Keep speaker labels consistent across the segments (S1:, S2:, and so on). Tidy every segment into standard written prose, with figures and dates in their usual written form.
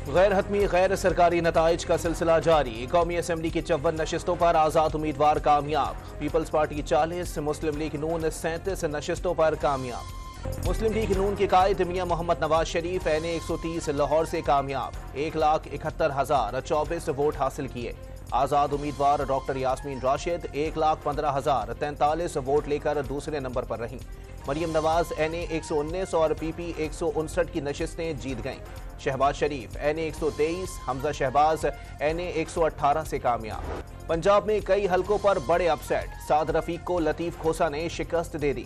S1: غیر حتمی غیر سرکاری نتائج کا سلسلہ جاری۔ قومی اسمبلی کی 54 نشستوں پر آزاد امیدوار کامیاب۔ پیپلز پارٹی 40، مسلم لیگ نون 37 نشستوں پر کامیاب۔ مسلم لیگ نون کے قائد میاں محمد نواز شریف این 130 لاہور سے کامیاب، 1,71,024 ووٹ حاصل کیے۔ آزاد امیدوار ڈاکٹر یاسمین راشد 1,15,043 ووٹ لے کر دوسرے نمبر پر رہیں۔ مریم نواز این 119 اور پی پی 159 کی نشستیں جیت گئیں۔ شہباز شریف این 123، حمزہ شہباز این 118 سے کامیاب۔ پنجاب میں کئی حلقوں پر بڑے اپ سیٹ، سعد رفیق کو لطیف کھوسہ نے شکست دے دی۔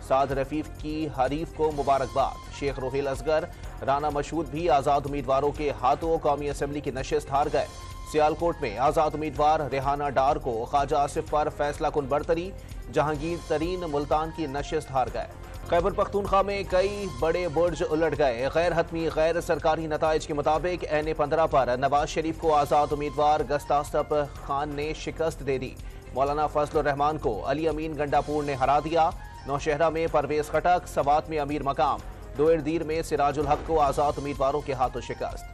S1: سعد رفیق کی حریف کو مبارکباد۔ شیخ روہیل اصغر، رانا مشہود بھی آزاد امیدواروں کے ہاتھوں قومی اسمبلی کی نشست ہار گئے۔ سیالکوٹ میں آزاد امیدوار ریحانہ ڈار کو خواجہ آصف پر فیصلہ کن برتری، جہانگیر ترین ملتان کی نشست ہار گئے۔ خیبر پختونخوا میں کئی بڑے برج الٹ گئے۔ غیر حتمی غیر سرکاری نتائج کے مطابق این 15 پر نواز شریف کو آزاد امیدوار گستاثب خان نے شکست دے دی۔ مولانا فضل الرحمان کو علی امین گنڈاپور نے ہرا دیا۔ نوشہرہ میں پرویز خٹک، سوات میں امیر مقام، دوئر دیر میں سراج الحق کو آزاد امیدواروں کے ہاتھوں شکست۔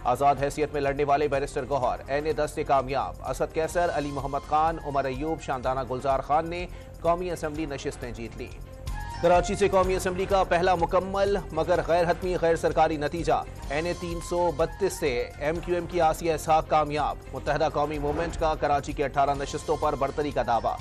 S1: آزاد حیثیت میں لڑنے والے بیرسٹر گوہر این 10 سے کامیاب۔ اسد کیسر، علی محمد خان، عمر ایوب، شاندانہ گلزار خان نے قومی اسمبلی نشستیں جیت لیں۔ کراچی سے قومی اسمبلی کا پہلا مکمل مگر غیر حتمی غیر سرکاری نتیجہ، این 332 سے ایم کیو ایم کی آسیہ اسحاق کامیاب۔ متحدہ قومی موومنٹ کا کراچی کے 18 نشستوں پر برتری کا دعویٰ۔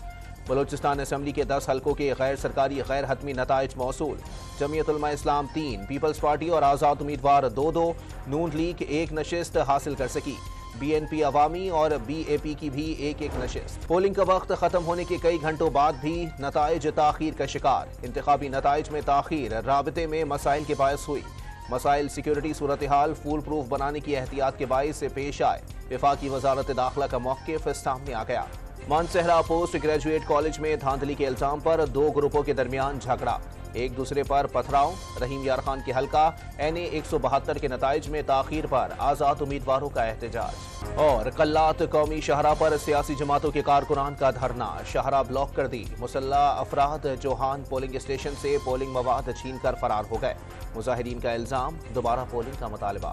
S1: بلوچستان اسمبلی کے 10 حلقوں کے غیر سرکاری غیر حتمی نتائج موصول۔ جمعیت علماء اسلام 3، پیپلز پارٹی اور آزاد امیدوار 2 نون لیگ 1 نشست حاصل کر سکی۔ بی این پی عوامی اور بی اے پی کی بھی 1 نشست۔ پولنگ کا وقت ختم ہونے کے کئی گھنٹوں بعد بھی نتائج تاخیر کا شکار۔ انتخابی نتائج میں تاخیر رابطے میں مسائل کے باعث ہوئی۔ مسائل سیکیورٹی صورتحال فول پروف بنانے کی احتیاط کے باعث سے پیش آئے۔ وفاقی وزارت داخلہ کا موقف سامنے آ گیا۔ مانسہرہ پوسٹ گریجویٹ کالج میں دھاندلی کے الزام پر 2 گروپوں کے درمیان جھگڑا، ایک دوسرے پر پتھراؤ۔ رحیم یار خان کے حلقہ این 172 کے نتائج میں تاخیر پر آزاد امیدواروں کا احتجاج۔ اور قلات قومی شاہراہ پر سیاسی جماعتوں کے کارکنان کا دھرنا، شاہراہ بلاک کر دی۔ مسلح افراد جوہان پولنگ اسٹیشن سے پولنگ مواد چھین کر فرار ہو گئے۔ مظاہرین کا الزام، دوبارہ پولنگ کا مطالبہ۔